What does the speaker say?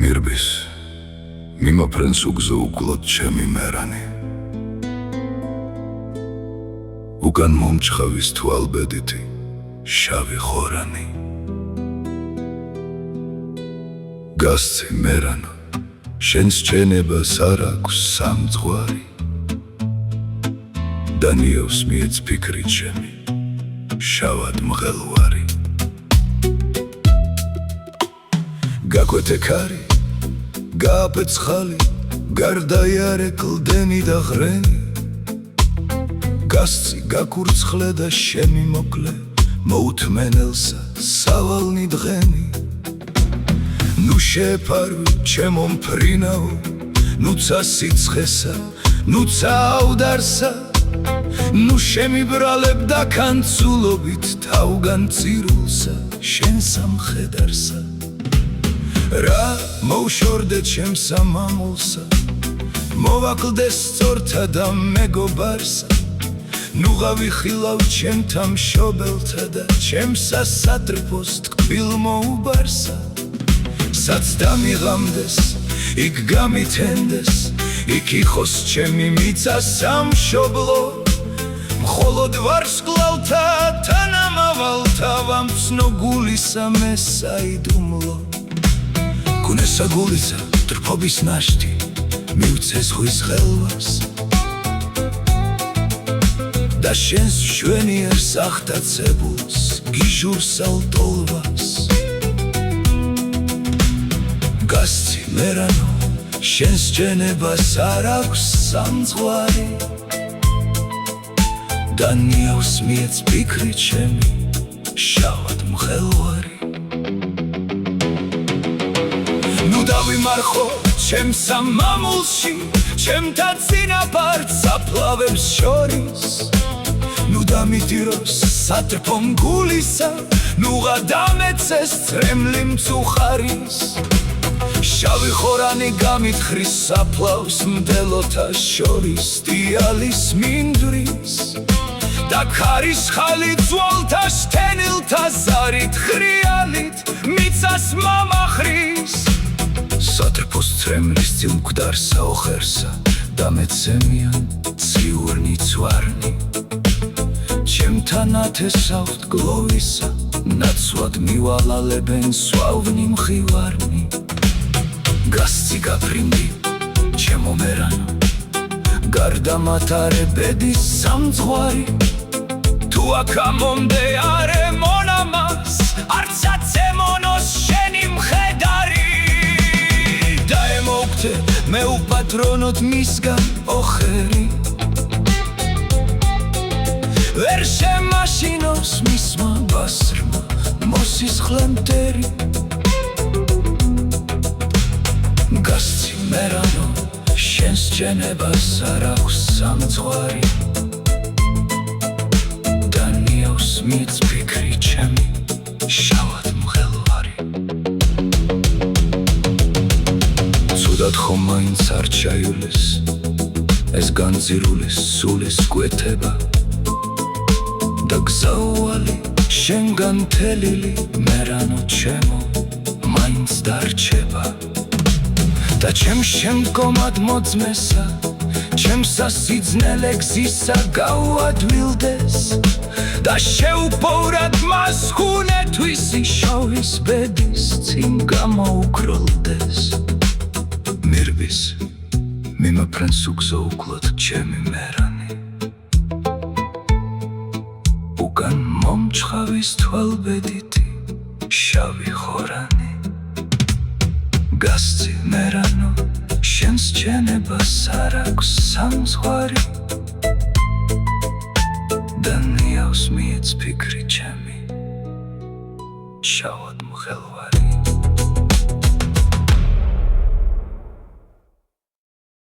მირბის მიმოფრენს უგზო უკლოდ ჩემი მერანი უკან მომჩხავის თვალბედითი შავი ხორანი გასცი მერანო შენს ჩენებას არ აქვს სამძღვარი და ნიავს მიეც ფიქრით ჩემი შავად მღელვარი გაკვეთე ქარი გააფეცხალი გარდაიარე კლდენი და ღრენი გასცი გაკურცხლე და შემიმოკლე მოუთმენელსა სავალნი დღენი ნუ შეფარვი ჩემო მფრინაო ნუცა სიცხესა ნუცა ავდარსა ნუ შემიბრალებ და კანცულობით თავგან ცირულსა შენ სამხედარსა რა მოვშორდე ჩემს სამამულსა მოვაკლდეს სწორთა და მეგობარსა ნუ გავიხილავ ჩემთა მშობელთა და ჩემს სასატრფოს ტკბილ მოუბარსა სადაც დამიღამდეს იქ გამითენდეს იქ იყოს ჩემი მიწა სამშობლო მხოლოდ ვარსკვლავთა თანამავალთა ვამცნო გულისა მე საიდუმლო გუნესა გულისა ტრფობის ნაშთი მივცე ზღვის ხელვას და შენს მშვენიერ სახტაცებულს გიჟურსალ ტოლვას გასცი მერანო შენს ჩენებას არ აქვს სამძღვარი და ნიავს მიეც ფიქრით ჩემი შავად მღელვარი ნუ დავიმარხო ჩემს სამამულში ჩემთა წინაპარს საფლავებს შორის ნუ დამიტიროს სატრფო მგულისა ნუ გადამეცეს წრემლი მწუხარის შავი ხორანი გამითხრის საფლავს მდელოთა შორის დიალის მინდვრის და ქარის ხალი ძვალთა შთენილთა ზარით ხრიალით მიწას მამახრის სატრფოს წრემლის წილმკვდარსა ოხერსა დამეცემიან ციურნი ცვარნი ჩემთან ათესავთ გლოვისა ნაცვლად მივალალებენ სვავნი მხივარნი გასცი გაფრინდი ჩემო მერანო გარდა მათარებედის სამძღვარი თუ აქამომდე არე მონამას არცაც ემონოს შენი მხედარი და ემოგვთე მე უპატრონოთ მისგან ოხერი ვერ შემაშინოს მისმა ბასრმა მოსისხლე მტერი გასცი მერანო შენს ჩენებას არ აქვს სამძღვარი და ნიავს მიეც ფიქრით ჩემი შავად მღელვარი ცუდად ხომ მაინც არ ჩაივლეს ეს განძირულის სულის კვეთება და გზაუვალი შენგან თელილი მერანო ჩემო მაინც დარჩება და ჩემს შემდგომად მოძმესა ჩემსა სიძნელე გზისა გაუადვილდეს და შეუპოვრად მას ხუნეთვისი შოვის ბედის წინ გამოუქროლდეს მირბის მიმოფრენს უგზო უკლოდ ჩემი მერანი უკან მომჩხავის თვალბედითი შავი ხორანი გასცი მერანო შენს ჩენებას არ აქვს სამძღვარი და ნიავს მიეც ფიქრით ჩემი შავად მღელვარი